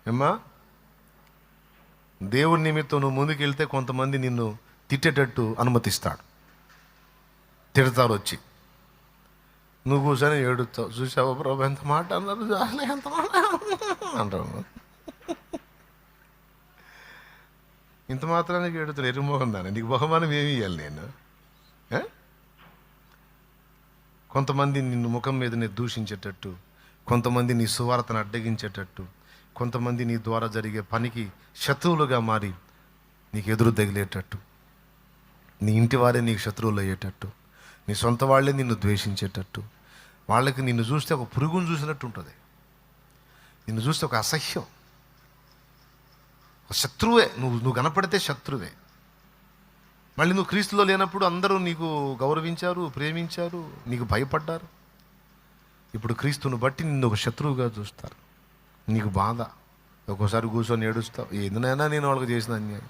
ఏమ్మా, దేవుడి నిమిత్తం నువ్వు ముందుకెళ్తే కొంతమంది నిన్ను తిట్టేటట్టు అనుమతిస్తాడు. తిడతారు వచ్చి, నువ్వు కూర్చొని ఏడుస్తావు. చూసావా ప్రభు ఎంత మాట అన్నారు, ఎంత మాట అంటావు. ఇంత మాత్రానికి ఏడుతాడు, ఎరుమోహం దాన్ని. నీకు బహుమానం ఏమి ఇవ్వాలి నేను? కొంతమంది నిన్ను ముఖం మీదనే దూషించేటట్టు, కొంతమంది నీ సువార్తను అడ్డగించేటట్టు, కొంతమంది నీ ద్వారా జరిగే పనికి శత్రువులుగా మారి నీకు ఎదురు తగిలేటట్టు, నీ ఇంటి వారే నీకు శత్రువులు అయ్యేటట్టు, నీ సొంత వాళ్ళే నిన్ను ద్వేషించేటట్టు, వాళ్ళకి నిన్ను చూస్తే ఒక పురుగును చూసినట్టు ఉంటుంది, నిన్ను చూస్తే ఒక అసహ్యం, ఒక శత్రువే. నువ్వు కనపడితే శత్రువే. మళ్ళీ నువ్వు క్రీస్తులో లేనప్పుడు అందరూ నీకు గౌరవించారు, ప్రేమించారు, నీకు భయపడ్డారు. ఇప్పుడు క్రీస్తును బట్టి నిన్ను ఒక శత్రువుగా చూస్తారు. నీకు బాధ. ఒక్కోసారి కూర్చొని ఏడుస్తావు, ఎందునైనా నేను వాళ్ళకి చేసిన అన్యాయం,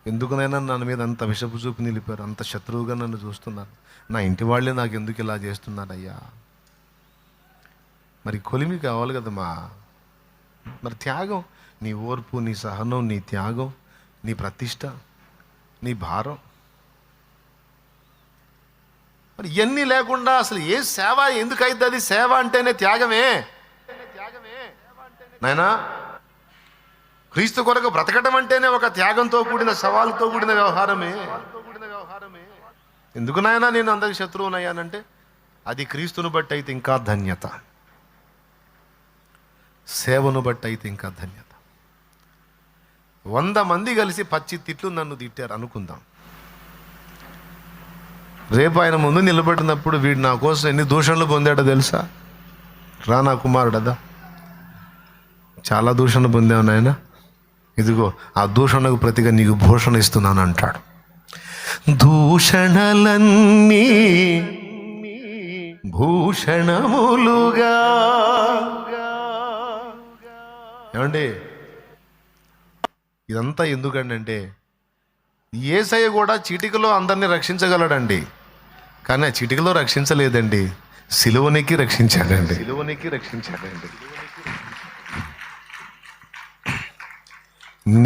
ఎందుకునైనా నన్ను మీద అంత విషపు చూపు నిలిపారు, అంత శత్రువుగా నన్ను చూస్తున్నారు, నా ఇంటి వాళ్ళే నాకు ఎందుకు ఇలా చేస్తున్నారయ్యా. మరి కొలిమి కావాలి కదమ్మా. మరి త్యాగం, నీ ఓర్పు, నీ సహనం, నీ త్యాగం, నీ ప్రతిష్ట, నీ భారం, మరి ఇవన్నీ లేకుండా అసలు ఏ సేవ ఎందుకు అవుతుంది? అది సేవ అంటేనే త్యాగమే నాయనా. క్రీస్తు కొరకు బ్రతకడం అంటేనే ఒక త్యాగంతో కూడిన, సవాలుతో కూడిన వ్యవహారమే. ఎందుకు నాయనా నేను అందరికి శత్రువునయ్యానంటే, అది క్రీస్తును బట్టి అయితే ఇంకా ధన్యత, సేవను బట్టి అయితే ఇంకా ధన్యత. 100 మంది కలిసి పచ్చి తిట్లు నన్ను తిట్టారు అనుకుందాం. రేపు ఆయన ముందు నిలబడినప్పుడు వీడు నా కోసం ఎన్ని దూషణలు పొందాడో తెలుసా? రా నా కుమారుడదా, చాలా దూషణ పొందావు నాయన, ఇదిగో ఆ దూషణకు ప్రతిగా నీకు భూషణ ఇస్తున్నాను అంటాడు. దూషణలన్నీ భూషణములుగా. ఏమండి, ఇదంతా ఎందుకంటే యేసయ్య కూడా చీటికలో అందరినీ రక్షించగలడండి, కానీ ఆ చీటికలో రక్షించలేదండి, సిలువనికి రక్షించాడండి.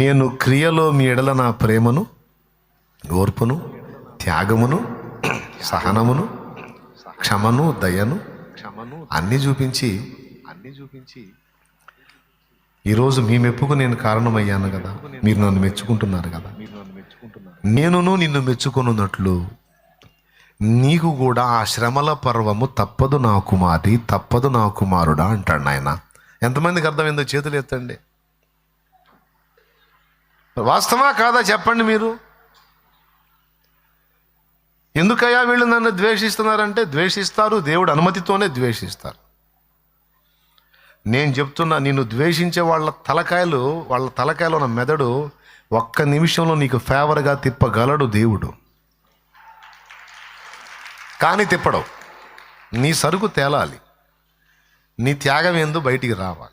నేను క్రియలో మీ ఎడల నా ప్రేమను, ఓర్పును, త్యాగమును, సహనమును, క్షమను, దయను అన్నీ చూపించి ఈరోజు మీ మెప్పుకు నేను కారణమయ్యాను కదా, మీరు నన్ను మెచ్చుకుంటున్నారు కదా. నేనును నిన్ను మెచ్చుకొనున్నట్లు నీకు కూడా ఆ శ్రమల పర్వము తప్పదు నా కుమారి, తప్పదు నా కుమారుడా అంటాడు నాయన. ఎంతమందికి అర్థమైందో చేతులు ఎత్తండి. వాస్తవా కాదా చెప్పండి మీరు? ఎందుకయ్యా వీళ్ళు నన్ను ద్వేషిస్తున్నారంటే, ద్వేషిస్తారు, దేవుడు అనుమతితోనే ద్వేషిస్తారు. నేను చెప్తున్నా, నిన్ను ద్వేషించే వాళ్ళ తలకాయలో ఉన్న మెదడు ఒక్క నిమిషంలో నీకు ఫేవర్గా తిప్పగలడు దేవుడు, కానీ తిప్పడవు. నీ సరుకు తేలాలి, నీ త్యాగం ఏందో బయటికి రావాలి.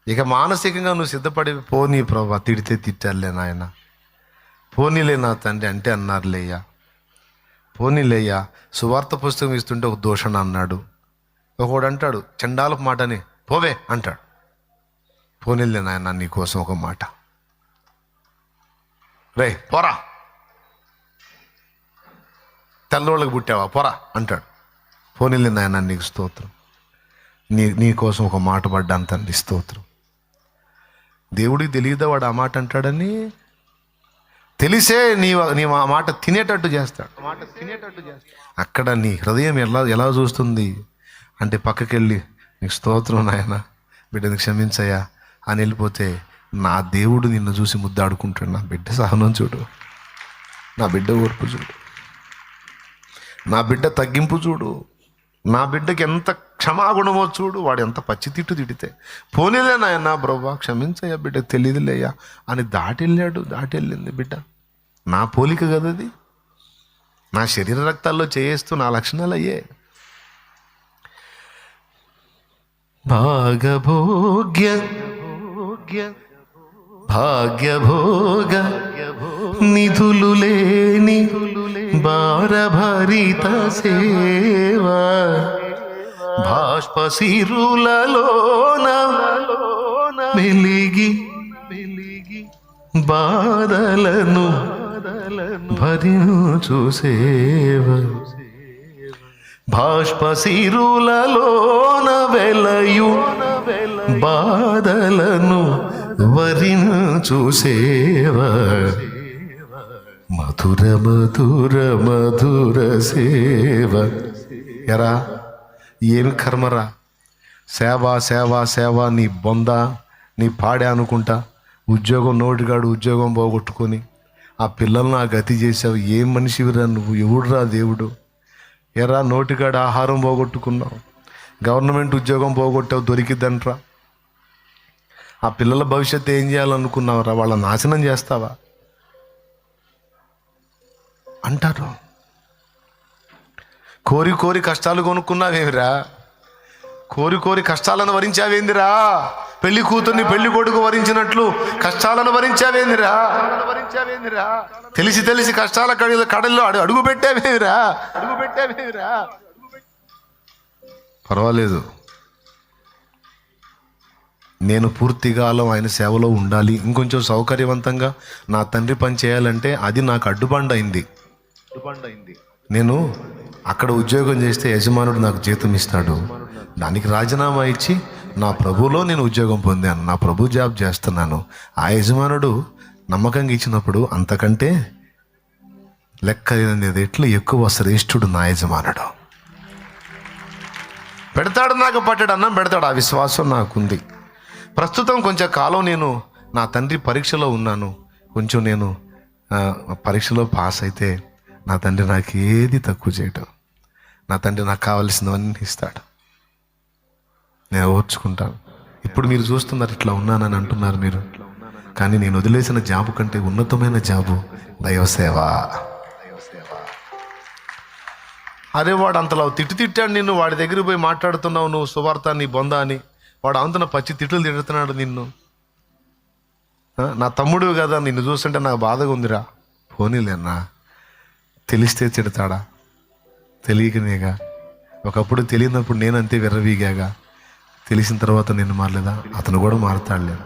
ఇక మానసికంగా నువ్వు సిద్ధపడి, పోనీ ప్రభా తిడితే తిట్టారులే నాయన, పోనీలే నా తండ్రి అంటే అన్నారులేయ్యా, పోనీలేయ్యా సువార్త పుస్తకం ఇస్తుంటే ఒక దూషణ అన్నాడు, ఒకడు అంటాడు చండాలపు మాటని పోవే అంటాడు, పోనీలే నాయన నీ కోసం ఒక మాట, రే పోరా, తెల్లోళ్ళకి పుట్టావా పోరా అంటాడు, పోనీలే నాయన నీకు స్తోత్రం, నీ కోసం ఒక మాట పడ్డాను తండ్రి స్తోత్రం. దేవుడికి తెలియదా వాడు ఆ మాట అంటాడని? తెలిసే నీ ఆ మాట తినేటట్టు చేస్తాడు. అక్కడ నీ హృదయం ఎలా చూస్తుంది అంటే, పక్కకెళ్ళి నీకు స్తోత్రం నాయన, బిడ్డని క్షమించయ్యా అని వెళ్ళిపోతే, నా దేవుడు నిన్ను చూసి ముద్దాడుకుంటాడు. నా బిడ్డ సహనం చూడు, నా బిడ్డ ఓర్పు చూడు, నా బిడ్డ తగ్గింపు చూడు, నా బిడ్డకి ఎంత క్షమాగుణమో చూడు, వాడు ఎంత పచ్చి తిట్టు తిడితే పోనీలే నాయన బ్రవ్వా క్షమించయ్యా, బిడ్డ తెలియదులేయ్యా అని దాటెళ్ళింది బిడ్డ. నా పోలిక కదది, నా శరీర రక్తాల్లో చేస్తూ నా లక్షణాలు అయ్యే. భాగభోగ్య భాగ్యభోగ నిధులు లేని భారభరిత సేవ, బాష్పశిరులలోన మెలిగి బాధలను భరించు సేవ బాష్పశిరులలోన వెలయు బాధలను వరించు సేవ మధుర మధుర మధుర సేవ. ఎరా ఏమి కర్మరా, సేవ సేవ సేవ నీ బొంద నీ పాడే అనుకుంటా. ఉద్యోగం నోటిగాడు ఉద్యోగం పోగొట్టుకొని ఆ పిల్లలను ఆ గతి చేసావు. ఏం మనిషివిరా నువ్వు, ఎవడురా దేవుడు? ఎరా నోటిగాడు ఆహారం పోగొట్టుకున్నావు, గవర్నమెంట్ ఉద్యోగం పోగొట్టావు, దొరికిద్దంట్రా. ఆ పిల్లల భవిష్యత్తు ఏం చేయాలనుకున్నావురా? వాళ్ళ నాశనం చేస్తావా అంటారు. కోరి కోరి కష్టాలు కొనుక్కున్నావేమిరా? కోరి కోరి కష్టాలను వరించావేందిరా? పెళ్లి కూతుర్ని పెళ్లి కొడుకు వరించినట్లు కష్టాలను వరించావేందిరా? తెలిసి తెలిసి కష్టాల కడల్లో అడుగు పెట్టావేమిరా? పర్వాలేదు, నేను పూర్తికాలం ఆయన సేవలో ఉండాలి, ఇంకొంచెం సౌకర్యవంతంగా నా తండ్రి పని చేయాలంటే అది నాకు అడ్డుబండైంది. నేను అక్కడ ఉద్యోగం చేస్తే యజమానుడు నాకు జీతం ఇస్తాడు, దానికి రాజీనామా ఇచ్చి నా ప్రభువులో నేను ఉద్యోగం పొందాను, నా ప్రభు జాబ్ చేస్తున్నాను. ఆ యజమానుడు నమ్మకంగా ఇచ్చినప్పుడు అంతకంటే లెక్కలేనిది ఎట్లు ఎక్కువ శ్రేష్ఠుడు నా యజమానుడు. పెడతాడు, నాకు పట్టాడు అన్నం పెడతాడు, ఆ విశ్వాసం నాకుంది. ప్రస్తుతం కొంచెం కాలం నేను నా తండ్రి పరీక్షలో ఉన్నాను. కొంచెం నేను పరీక్షలో పాస్ అయితే నా తండ్రి నాకు ఏది తక్కువ చేయటం, నా తండ్రి నాకు కావలసినవన్నీ ఇస్తాడు, నేను ఓర్చుకుంటాను. ఇప్పుడు మీరు చూస్తున్నారు ఇట్లా ఉన్నానని అంటున్నారు మీరు, కానీ నేను వదిలేసిన జాబు కంటే ఉన్నతమైన జాబు దైవసేవ. అరే వాడు అంతలా తిట్టాడు నిన్ను, వాడి దగ్గరికి పోయి మాట్లాడుతున్నావు నువ్వు సువార్త నీ బొంద అని, వాడు అంతన పచ్చి తిట్లు తిడుతున్నాడు నిన్ను. నా తమ్ముడు కదా, నిన్ను చూస్తుంటే నాకు బాధగా ఉందిరా. పోనీలేనా, తెలిస్తే తిడతాడా? తెలియకనేగా. ఒకప్పుడు తెలియనప్పుడు నేనంతే విర్రవీగాగా, తెలిసిన తర్వాత నేను మారలేదా? అతను కూడా మారతాడులే.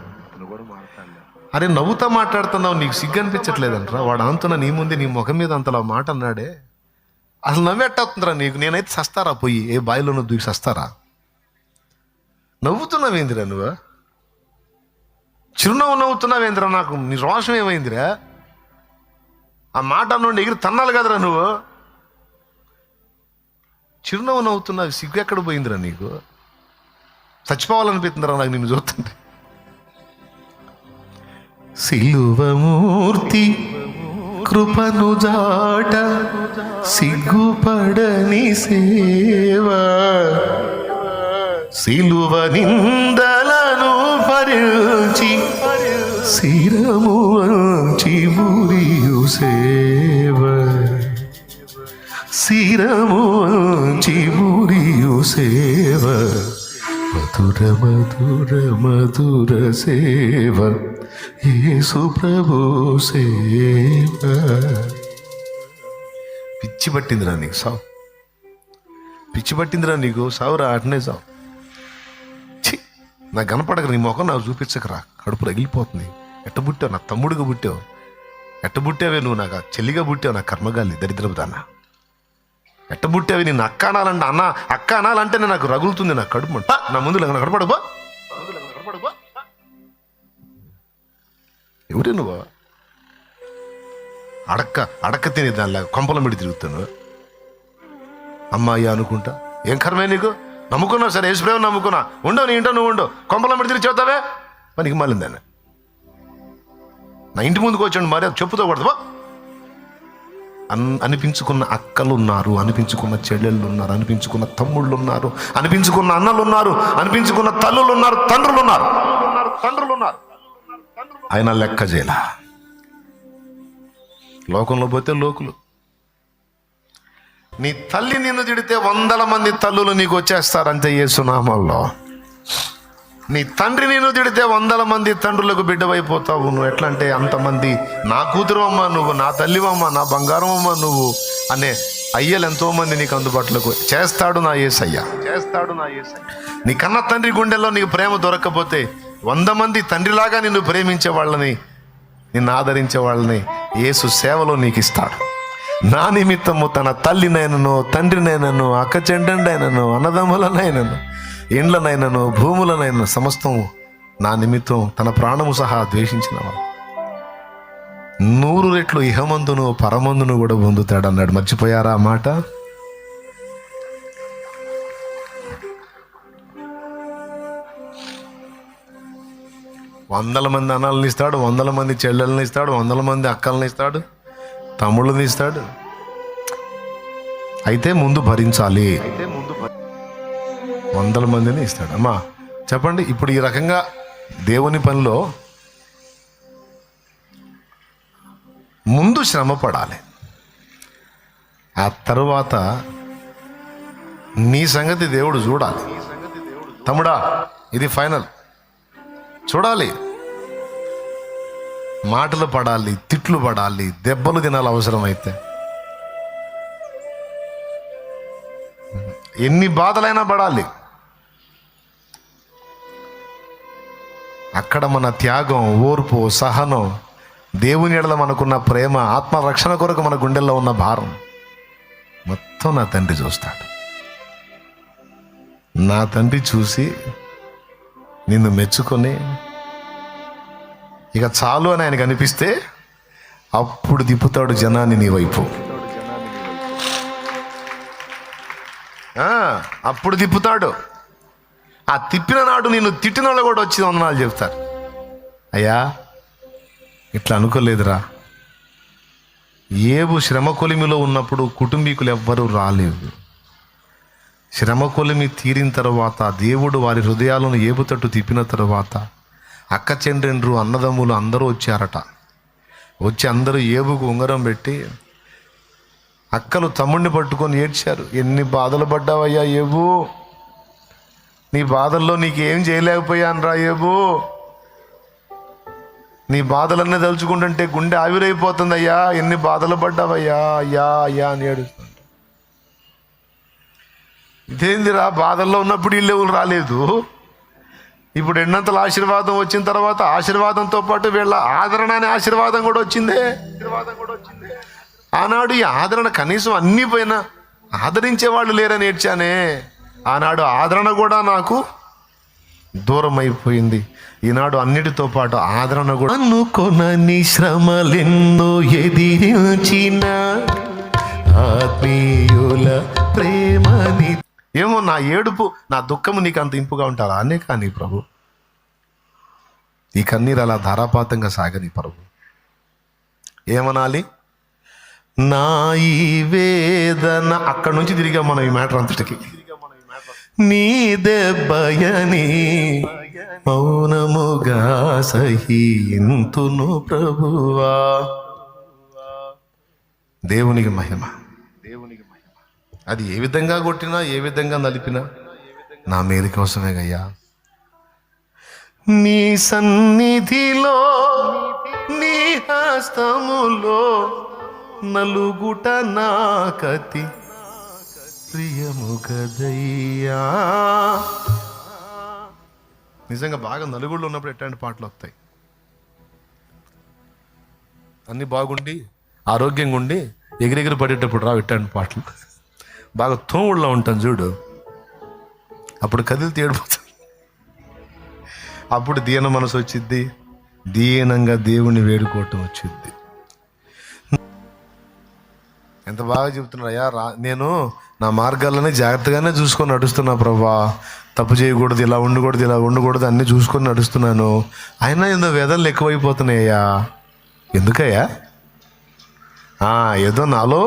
అరే నవ్వుతా మాట్లాడుతున్నావు, నీకు సిగ్గు అనిపించట్లేదంటరా? వాడు అంతున్నా నీ ముందే నీ ముఖం మీద అంతలా మాట అన్నాడే, అసలు నవ్వెట్టవుతుందిరా నీకు? నేనైతే సస్తారా పోయి ఏ బాయిలోనూ దూకి సస్తారా? నవ్వుతున్నావేందిరా నువ్వు? చిరునవ్వు నవ్వుతున్నావేందిరా? నాకు నీ రోషం ఏమైందిరా? ఆ మాట నుండి ఎగిరి తన్నాలి కదరా నువ్వు. చిరునవ్వు నవ్వుతున్నావు, సిగ్గు ఎక్కడ పోయిందిరా నీకు? చచ్చిపోవాలనిపిస్తుందిరా నాకు నిన్ను చూస్తుంటే. సిలువమూర్తి కృపను జాట సిగ్గుపడని సేవ, సిలువ నిందలను భరించి శిరము వంచి మురియు సేవ, శిరము వంచి మురియు సేవ, మధుర మధుర మధుర సేవ, యేసు ప్రభు సేవ. పిచ్చి పట్టిందిరా నీకు సావు, పిచ్చి పట్టిందిరా నీకు సావురా, అటనే సావు. నాకు కనపడక నీ ముఖం నాకు చూపించకరా, కడుపు రగిలిపోతుంది. ఎట్ట పుట్టావు? నా తమ్ముడిగా పుట్టావు, ఎట్ట పుట్టావే నువ్వు? నాకు చెల్లిగా పుట్టావు, నా కర్మగాలి దరిద్రపు దాన్న. ఎట్ట పుట్టావి? నేను అక్క అనాలంటే అన్న అక్క అనాలంటేనే నాకు రగులుతుంది, నాకు కడుపు మంట. నా ముందు కనపడబా, ఎవరే నువ్వు? అడక్క తిని దానిలా కొంపలం పెట్టి తిరుగుతాను అమ్మాయి అనుకుంటా. ఏం కర్మే నీకు? నమ్ముకున్నావు సరే, యేసుప్రభువుని నమ్ముకున్నా, ఉండవు నీ ఇంటో నువ్వు ఉండవు, కొంపలం పెట్టి తిరిగి చెబుతావే పనికి మాలిందాన్ని. నా ఇంటి ముందుకు వచ్చాడు మరి చెప్పుతో కొడతావా? అనిపించుకున్న అక్కలు ఉన్నారు, అనిపించుకున్న చెల్లెళ్ళు ఉన్నారు, అనిపించుకున్న తమ్ముళ్ళు ఉన్నారు, అనిపించుకున్న అన్నలు ఉన్నారు, అనిపించుకున్న తల్లులు ఉన్నారు, తండ్రులు ఉన్నారు. ఆయన లెక్క చేయాల. లోకంలో పోతే లోకులు. నీ తల్లి నిన్ను తిడితే 100 మంది తల్లులు నీకు వచ్చేస్తారంతే యేసు నామములో. నీ తండ్రి నిన్ను తిడితే 100 మంది తండ్రులకు బిడ్డవైపోతావు. నువ్వు ఎట్లా అంటే అంతమంది నా కూతురు అమ్మ నువ్వు, నా తల్లివమ్మ, నా బంగారం అమ్మ నువ్వు అనే అయ్యలు ఎంతోమంది నీకు అందుబాటులోకి చేస్తాడు నా యేసయ్య. నీ కన్న తండ్రి గుండెల్లో నీకు ప్రేమ దొరకకపోతే 100 మంది తండ్రిలాగా నిన్ను ప్రేమించే వాళ్ళని, నిన్ను ఆదరించే వాళ్ళని యేసు సేవలో నీకు ఇస్తాడు. నా నిమిత్తము తన తల్లినైనను, తండ్రినైనను, అక్క చెండండైనను, అన్నదమ్ములనైనను, ఇండ్లనైనను, భూములనైనను సమస్తము నా నిమిత్తం తన ప్రాణము సహా ద్వేషించినవాడు 100 రెట్లు ఇహమందును పరమందును కూడా పొందుతాడు అన్నాడు. మర్చిపోయారా ఆ మాట? వందల మంది అన్నలను ఇస్తాడు, 100 మంది చెల్లెలను ఇస్తాడు, 100 మంది అక్కలను ఇస్తాడు, తమ్ముళ్ళని ఇస్తాడు. అయితే ముందు భరించాలి. 100 మందిని ఇస్తాడు. అమ్మా చెప్పండి, ఇప్పుడు ఈ రకంగా దేవుని పనిలో ముందు శ్రమ పడాలి. ఆ తరువాత నీ సంగతి దేవుడు చూడాలి. తమ్ముడా, ఇది ఫైనల్. చూడాలి, మాటలు పడాలి, తిట్లు పడాలి, దెబ్బలు తినాలి అవసరమైతే. ఎన్ని బాధలైనా పడాలి. అక్కడ మన త్యాగం, ఓర్పు, సహనం, దేవుని ఎడల మనకున్న ప్రేమ, ఆత్మరక్షణ కొరకు మన గుండెల్లో ఉన్న భారం మొత్తం నా తండ్రి చూస్తాడు. నా తండ్రి చూసి నిన్ను మెచ్చుకొని ఇక చాలు అని ఆయనకు అనిపిస్తే అప్పుడు తిప్పుతాడు జనాన్ని నీ వైపు. అప్పుడు తిప్పుతాడు. ఆ తిప్పిన నాడు నిన్ను తిట్టిన వాళ్ళు కూడా వచ్చి వందనాలు చెప్తారు. అయ్యా ఇట్లా అనుకోలేదురా. ఏబు శ్రమ కొలిమిలో ఉన్నప్పుడు కుటుంబీకులు ఎవ్వరూ రాలేదు. శ్రమ కొలిమి తీరిన తర్వాత దేవుడు వారి హృదయాలను ఏబు తట్టు తిప్పిన తర్వాత అక్క చెండ్రెండ్రు, అన్నదమ్ములు అందరూ వచ్చారట. వచ్చి అందరూ ఏబుకు ఉంగరం పెట్టి, అక్కలు తమ్ముడిని పట్టుకొని ఏడ్చారు. ఎన్ని బాధలు పడ్డావయ్యా ఏబు, నీ బాధల్లో నీకేం చేయలేకపోయాను రా ఏబు, నీ బాధలన్నీ తలుచుకుంటుంటే గుండె ఆవిరైపోతుంది అయ్యా, ఎన్ని బాధలు పడ్డావయ్యా, అయ్యా అయ్యా అని ఏడుస్తాడు. ఇదేందిరా, బాధల్లో ఉన్నప్పుడు వీళ్ళెవరు రాలేదు, ఇప్పుడు ఎన్నంతల ఆశీర్వాదం వచ్చిన తర్వాత ఆశీర్వాదంతో పాటు వీళ్ళ ఆదరణ అనే ఆశీర్వాదం కూడా వచ్చిందే. ఆనాడు ఈ ఆదరణ కనీసం అన్నీ పోయినా ఆదరించే వాళ్ళు లేరని ఏడ్చానే. ఆనాడు ఆదరణ కూడా నాకు దూరం అయిపోయింది. ఈనాడు అన్నిటితో పాటు ఆదరణ కూడా. అనుకొనని శ్రమలెన్నో ఎదిరించిన ఆత్మీయుల ప్రేమని. ఏమో నా ఏడుపు, నా దుఃఖము నీకు అంత ఇంపుగా ఉంటారా అనే కానీ ప్రభు, ఈ కన్నీరు అలా ధారాపాతంగా సాగని ప్రభు. ఏమనాలి? నా ఈ వేదన. అక్కడి నుంచి తిరిగా మనం ఈ మ్యాటర్ అంతటికి. నీ దెబ్బయని మౌనముగా సహింతును ప్రభువా. దేవునికి మహిమ. అది ఏ విధంగా కొట్టినా, ఏ విధంగా నలిపినా నా మేలు కోసమే గయ్యా. నీ సన్నిధిలో, నీ హస్తములో నలుగుట నాకతి ప్రియము గదయ్యా. నిజంగా బాగా నలుగుళ్ళు ఉన్నప్పుడు ఎట్లాంటి పాటలు వస్తాయి? అన్నీ బాగుండి ఆరోగ్యంగా ఉండి ఎగిరెగిరి పడేటప్పుడు రావు ఎట్లాంటి పాటలు. బాగా తోముళ్ళలో ఉంటాను చూడు, అప్పుడు కదిలితే ఏడిపోతుంది. అప్పుడు దీన మనసు వచ్చిద్ది, దీనంగా దేవుణ్ణి వేడుకోవటం వచ్చిద్ది. ఎంత బాగా చెప్తున్నారయ్యా. నేను నా మార్గాలనే జాగ్రత్తగానే చూసుకొని నడుస్తున్నా ప్రభా. తప్పు చేయకూడదు, ఇలా ఉండకూడదు, ఇలా ఉండకూడదు, అన్నీ చూసుకొని నడుస్తున్నాను. అయినా ఏదో వేదనలు ఎక్కువైపోతున్నాయ్యా. ఎందుకయ్యా? ఏదో నాలో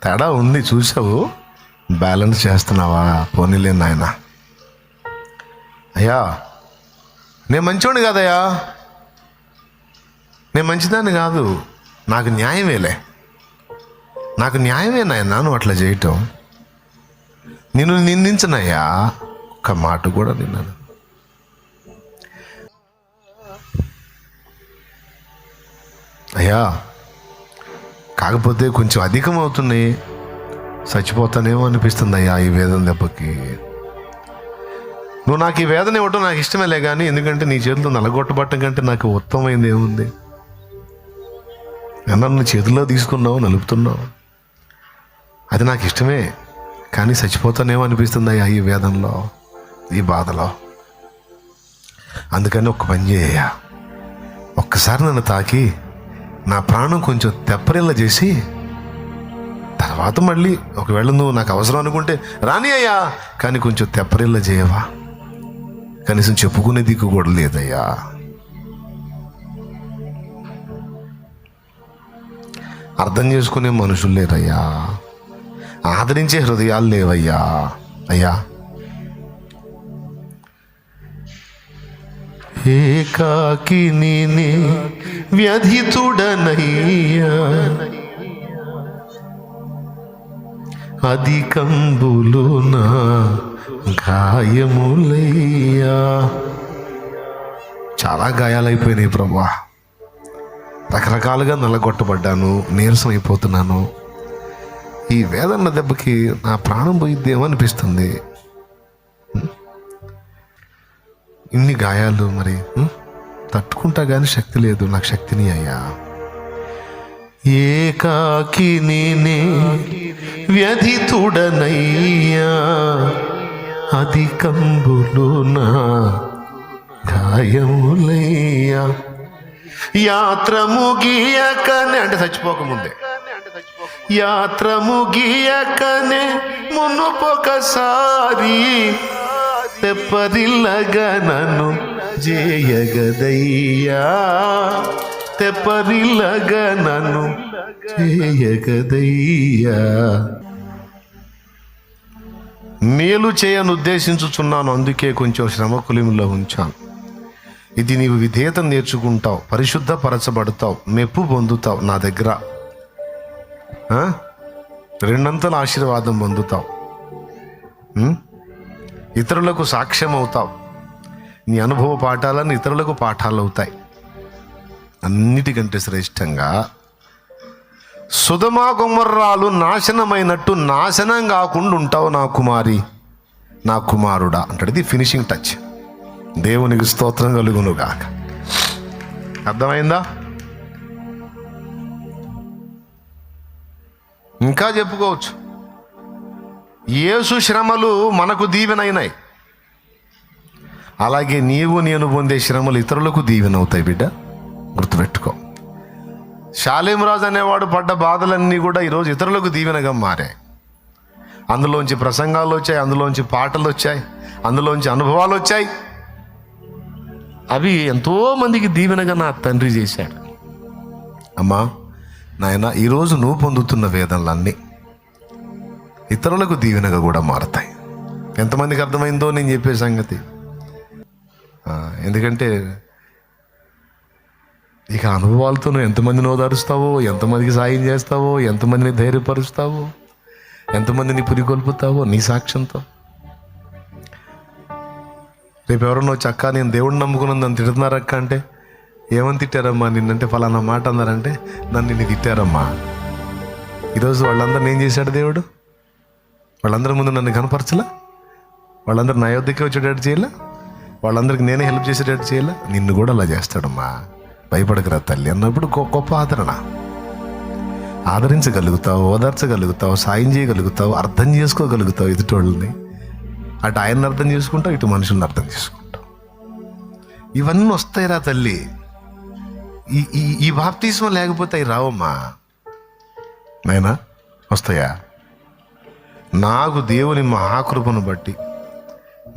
తేడా ఉంది, చూసావు, బ్యాలెన్స్ చేస్తున్నావా? పోనీలే నాయన. అయ్యా నేను మంచివాడిని కాదయ్యా, నేను మంచిదాన్ని కాదు, నాకు న్యాయమేలే, నాకు న్యాయమే నాయన నువ్వు అట్లా చేయటం. నిన్ను నిందించనయ్యా, ఒక్క మాట కూడా నిన్నాను. అయ్యా కాకపోతే కొంచెం అధికం అవుతున్నాయి, చచ్చిపోతానేమో అనిపిస్తుంది అయ్యా ఈ వేదన దెబ్బకి. నువ్వు నాకు ఈ వేదన ఇవ్వటం నాకు ఇష్టమేలే కానీ, ఎందుకంటే నీ చేతిలో నలగొట్టబట్టం కంటే నాకు ఉత్తమమైంది ఏముంది? నన్ను చేతుల్లో తీసుకున్నావు, నలుపుతున్నావు, అది నాకు ఇష్టమే, కానీ చచ్చిపోతానేమో అనిపిస్తుంది అయ్యా ఈ వేదనలో, ఈ బాధలో. అందుకని ఒక్క పని చేయ, ఒక్కసారి నన్ను తాకి నా ప్రాణం కొంచెం తెప్పరిల్ల చేసి, తర్వాత మళ్ళీ ఒకవేళ నువ్వు నాకు అవసరం అనుకుంటే రాని అయ్యా, కానీ కొంచెం తెప్పరిల్ల చేయవా? కనీసం చెప్పుకునే దిక్కు కూడా లేదయ్యా. అర్థం చేసుకునే మనుషులు లేరయ్యా, ఆదరించే హృదయాలు లేవయ్యా. అయ్యా, ఏకాకిని వ్యధితుడనయ్యా, అధికంబులు నా గాయములయ్యా. చాలా గాయాలైపోయినాయి ప్రభా, రకరకాలుగా నల్లగొట్టబడ్డాను, నీరసం అయిపోతున్నాను. ఈ వేదన దెబ్బకి నా ప్రాణం పోయిద్దేమో అనిపిస్తుంది. ఇన్ని గాయాలు మరి తట్టుకుంటా కానీ శక్తి లేదు, నాకు శక్తిని అయ్యా. ఏకాకిని వ్యధితుడనయ్యా, అధికంబులు నా గాయములయ్యా. యాత్ర ముగియకనే, అంటే చచ్చిపోకముందే, యాత్ర ముగియకనే మునుపొకసారి తెప్పరిల్లగా నన్ను చేయగదయ్యా, తెప్పరిల్లగా నన్ను చేయగదయ్యా. మేలు చేయను ఉద్దేశించుచున్నాను, అందుకే కొంచెం శ్రమ కులిమిలో ఉంచాను. ఇది నీవు విధేయత నేర్చుకుంటావు, పరిశుద్ధపరచబడతావు, మెప్పు పొందుతావు, నా దగ్గర రెండంతల ఆశీర్వాదం పొందుతావు, ఇతరులకు సాక్ష్యం అవుతావు, నీ అనుభవ పాఠాలను ఇతరులకు పాఠాలు అవుతాయి. అన్నిటికంటే శ్రేష్టంగా సుధమా గుమ్మర్రాలు నాశనమైనట్టు నాశనం కాకుండా ఉంటావు నా కుమారి, నా కుమారుడా అంటాడు. ఇది ఫినిషింగ్ టచ్. దేవునికి స్తోత్రం కలుగునుగాక. అర్థమైందా? ఇంకా చెప్పుకోవచ్చు. యేసు శ్రమలు మనకు దీవెనైనాయి, అలాగే నీవు నేను పొందే శ్రమలు ఇతరులకు దీవెనవుతాయి. బిడ్డ గుర్తుపెట్టుకో. షాలేం రాజు అనేవాడు పడ్డ బాధలన్నీ కూడా ఈరోజు ఇతరులకు దీవెనగా మారాయి. అందులోంచి ప్రసంగాలు వచ్చాయి, అందులోంచి పాటలు వచ్చాయి, అందులోంచి అనుభవాలు వచ్చాయి. అవి ఎంతోమందికి దీవెనగా నా తండ్రి చేశాడు. అమ్మా నాయన, ఈరోజు నువ్వు పొందుతున్న వేదనలన్నీ ఇతరులకు దీవెనగా కూడా మారతాయి. ఎంతమందికి అర్థమైందో నేను చెప్పే సంగతి. ఎందుకంటే ఇక అనుభవాలతో నువ్వు ఎంతమందిని ఓదారుస్తావో, ఎంతమందికి సాయం చేస్తావో, ఎంతమందిని ధైర్యపరుస్తావో, ఎంతమందిని పురికొల్పుతావో నీ సాక్ష్యంతో. రేపు ఎవరన్నా వచ్చి అక్క నేను దేవుడిని నమ్ముకున్నాను నన్ను తిడుతున్నారక్క అంటే, ఏమని తిట్టారమ్మా నిన్నంటే ఫలానా మాట అన్నారంటే, నన్ను నిన్ను తిట్టారమ్మా. ఈరోజు వాళ్ళందరిని ఏం చేశాడు దేవుడు? వాళ్ళందరి ముందు నన్ను కనపరచలా, వాళ్ళందరూ నా యొద్దకే వచ్చేటట్టు చేయాలా, వాళ్ళందరికీ నేనే హెల్ప్ చేసేటట్టు చేయాలా. నిన్ను కూడా అలా చేస్తాడమ్మా, భయపడకరా తల్లి అన్నప్పుడు గొప్ప ఆదరణ. ఆదరించగలుగుతావు, ఓదార్చగలుగుతావు, సాయం చేయగలుగుతావు, అర్థం చేసుకోగలుగుతావు ఎదుటోళ్ళని. అటు ఆయన్ని అర్థం చేసుకుంటావు, ఇటు మనుషుల్ని అర్థం చేసుకుంటావు. ఇవన్నీ వస్తాయిరా తల్లి. ఈ బాప్తిస్మం లేకపోతే అవి రావమ్మా నాయనా. వస్తాయా? నాకు దేవుని మహాకృపను బట్టి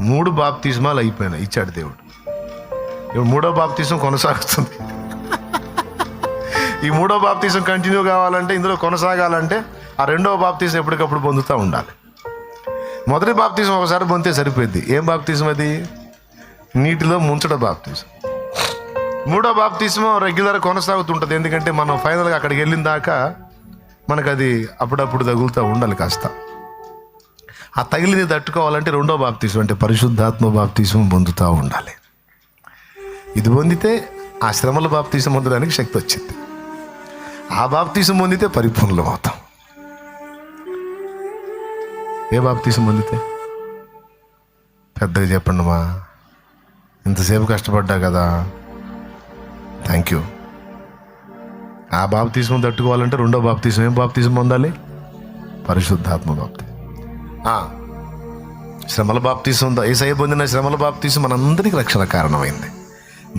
3 బాప్తిస్మాలు అయిపోయినాయి, ఇచ్చాడు దేవుడు. ఇప్పుడు 3వ బాప్తిసం కొనసాగుతుంది. ఈ 3వ బాప్తిసం కంటిన్యూ కావాలంటే, ఇందులో కొనసాగాలంటే ఆ 2వ బాప్తిసం ఎప్పటికప్పుడు పొందుతూ ఉండాలి. మొదటి బాప్తిసం ఒకసారి పొందితే సరిపోద్ది. ఏం బాప్తిసం అది? నీటిలో ముంచడం బాప్తిసం. 3వ బాప్తిసం రెగ్యులర్ కొనసాగుతుంటుంది. ఎందుకంటే మనం ఫైనల్గా అక్కడికి వెళ్ళిన దాకా మనకు అది అప్పుడప్పుడు తగులుతూ ఉండాలి కాస్త. ఆ తగిలిని తట్టుకోవాలంటే 2వ బాప్తిసం అంటే పరిశుద్ధాత్మ బాప్తిసం పొందుతూ ఉండాలి. ఇది పొందితే ఆ శ్రమల బాప్తిసం పొందడానికి శక్తి వచ్చింది. ఆ బాప్తిసం పొందితే పరిపూర్ణం అవుతాం. ఏ బాప్తిసం పొందితే? పెద్దగా చెప్పండి మా, ఇంతసేపు కష్టపడ్డా కదా, థ్యాంక్ యూ. ఆ బాప్తిస్మం తట్టుకోవాలంటే రెండో బాప్తిస్మం, ఏం బాప్తిస్మం పొందాలి? పరిశుద్ధాత్మ బాప్తిస్మం. శ్రమల బాప్తిస్మం, యేసయ్య పొందిన శ్రమల బాప్తిస్మం మనందరికీ రక్షణ కారణమైంది.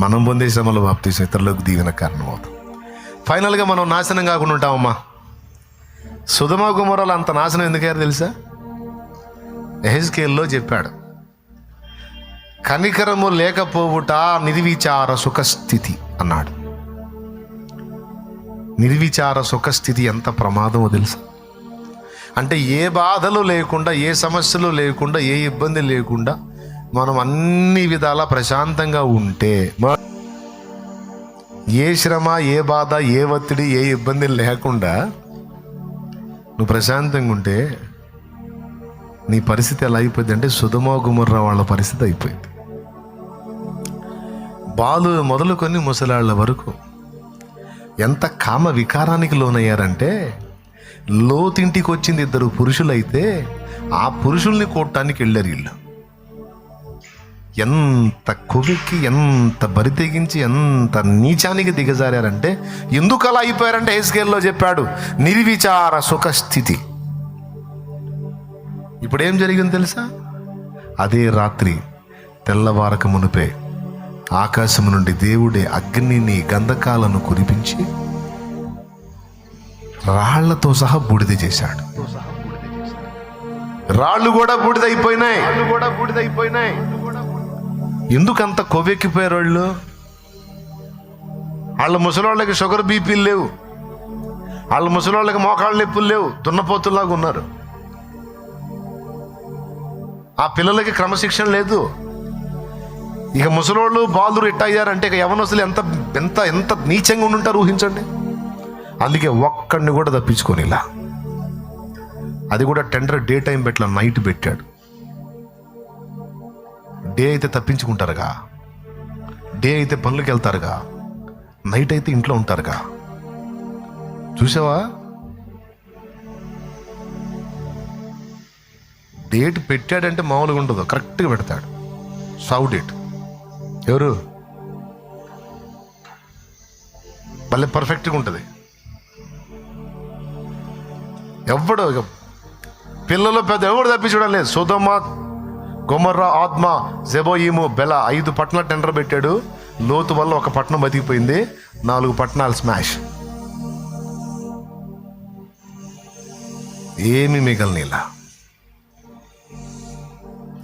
మనం పొందే శ్రమల బాప్తిస్మం ఇతరులకు దీవెన కారణం అవుతాం. ఫైనల్గా మనం నాశనం కాకుండా ఉంటామమ్మా. సొదొమ గొమొర్రాలు అంత నాశనం ఎందుకయ్యారు తెలుసా? యెహెజ్కేలులో చెప్పాడు, కనికరము లేకపోవుట నిర్విచార సుఖస్థితి అన్నాడు. నిర్విచార సుఖస్థితి ఎంత ప్రమాదమో తెలుసా? అంటే ఏ బాధలు లేకుండా, ఏ సమస్యలు లేకుండా, ఏ ఇబ్బంది లేకుండా మనం అన్ని విధాలా ప్రశాంతంగా ఉంటే, ఏ శ్రమ, ఏ బాధ, ఏ ఒత్తిడి, ఏ ఇబ్బంది లేకుండా నువ్వు ప్రశాంతంగా ఉంటే నీ పరిస్థితి ఎలా అయిపోయింది అంటే సొదొమ గొమొర్రా వాళ్ళ పరిస్థితి అయిపోయింది. బాలు మొదలుకొని ముసలాళ్ళ వరకు ఎంత కామ వికారానికి లోనయ్యారంటే, లోతింటికి వచ్చింది 2 పురుషులైతే ఆ పురుషుల్ని కొట్టడానికి వెళ్ళారు వీళ్ళు. ఎంత కొవ్వెక్కి, ఎంత బరి తెగించి, ఎంత నీచానికి దిగజారంటే, ఎందుకు అలా అయిపోయారంటే యెహెజ్కేలులో చెప్పాడు, నిర్విచార సుఖస్థితి. ఇప్పుడేం జరిగింది తెలుసా? అదే రాత్రి తెల్లవారక మునిపే ఆకాశం నుండి దేవుడే అగ్నిని, గంధకాలను కురిపించి రాళ్లతో సహా బూడిద చేశాడు. రాళ్ళు కూడా బూడిదైపోయినాయి. ఎందుకంత కొవ్వెక్కిపోయారు వాళ్ళు? వాళ్ళ ముసలోళ్ళకి షుగర్ బీపీలు లేవు, వాళ్ళ ముసలోళ్ళకి మోకాళ్ళ నొప్పులు లేవు, దున్నపోతుల్లాగా ఉన్నారు. ఆ పిల్లలకి క్రమశిక్షణ లేదు. ఇక ముసలోళ్ళు బాలురు ఎట్టయ్యారంటే ఇక యవనస్తులు ఎంత ఎంత ఎంత నీచంగా ఉండుంటారు ఊహించండి. అందుకే ఒక్కడిని కూడా తప్పించుకొని ఇలా, అది కూడా టెండర్ డే టైం పెట్టలా, నైట్ పెట్టాడు. డే అయితే తప్పించుకుంటారుగా, డే అయితే పనులకు వెళ్తారుగా, నైట్ అయితే ఇంట్లో ఉంటారుగా. చూసావా? డేట్ పెట్టాడంటే మామూలుగా ఉండదు, కరెక్ట్గా పెడతాడు. సావు డేట్ ఎవరు భలే పర్ఫెక్ట్గా ఉంటుంది. ఎవడు పిల్లలు పెద్ద ఎవడు తప్పించడం లేదు. సొదొమ గొమొర్రా, ఆద్మా, జెబోయిము, బెల 5 పట్టణాలు టెండర్ పెట్టాడు. లోతు వల్ల ఒక పట్టణం బతికిపోయింది, 4 పట్టణాలు స్మాష్. ఏమి మిగలనిలా.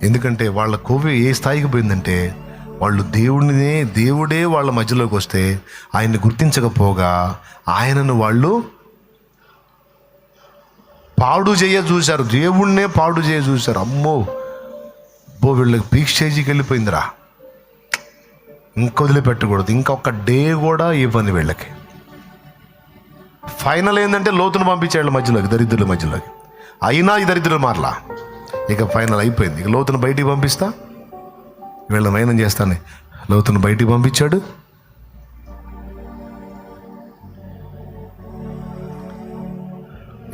ఎందుకంటే వాళ్ళ కొవ్వు ఏ స్థాయికి పోయిందంటే, వాళ్ళు దేవుడే వాళ్ళ మధ్యలోకి వస్తే ఆయన్ని గుర్తించకపోగా ఆయనను వాళ్ళు పాడు చేయ చూశారు. దేవుణ్ణే పాడు చేయ చూశారు. అమ్మో వీళ్ళకి పీక్ స్టేజీకి వెళ్ళిపోయిందిరా, ఇంక వదిలిపెట్టకూడదు, ఇంకొక డే కూడా ఇవ్వండి వీళ్ళకి. ఫైనల్ ఏంటంటే లోతును పంపించాడు మధ్యలోకి, దరిద్రుల మధ్యలోకి. అయినా ఈ దరిద్రులు మారలా. ఇక ఫైనల్ అయిపోయింది. ఇక లోతును బయటికి పంపిస్తా, వీళ్ళ మైనం చేస్తాను. లోతును బయటికి పంపించాడు.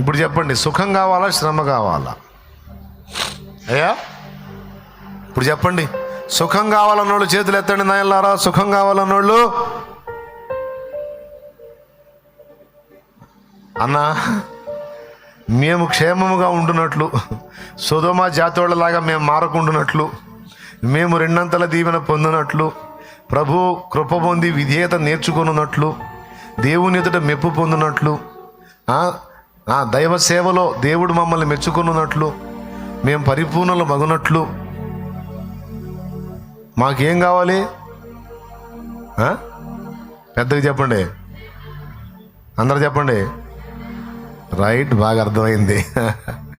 ఇప్పుడు చెప్పండి, సుఖం కావాలా, శ్రమ కావాలా? అయ్యా ఇప్పుడు చెప్పండి, సుఖం కావాలన్నోళ్ళు చేతులు ఎత్తండి నాయనలారా. సుఖం కావాలన్నోళ్ళు అన్నా, మేము క్షేమముగా ఉండునట్లు, సొదొమ జాతోళ్ళలాగా మేము మారకుండునట్లు, మేము 2 దీవెన పొందినట్లు, ప్రభు కృప పొంది విధేయత నేర్చుకున్నట్లు, దేవుని ఎదుట మెప్పు పొందినట్లు, దైవ సేవలో దేవుడు మమ్మల్ని మెచ్చుకున్నట్లు, మేము పరిపూర్ణలు మగునట్లు మాకేం కావాలి? పెద్దగా చెప్పండి, అందరూ చెప్పండి. రైట్, బాగా అర్థమైంది.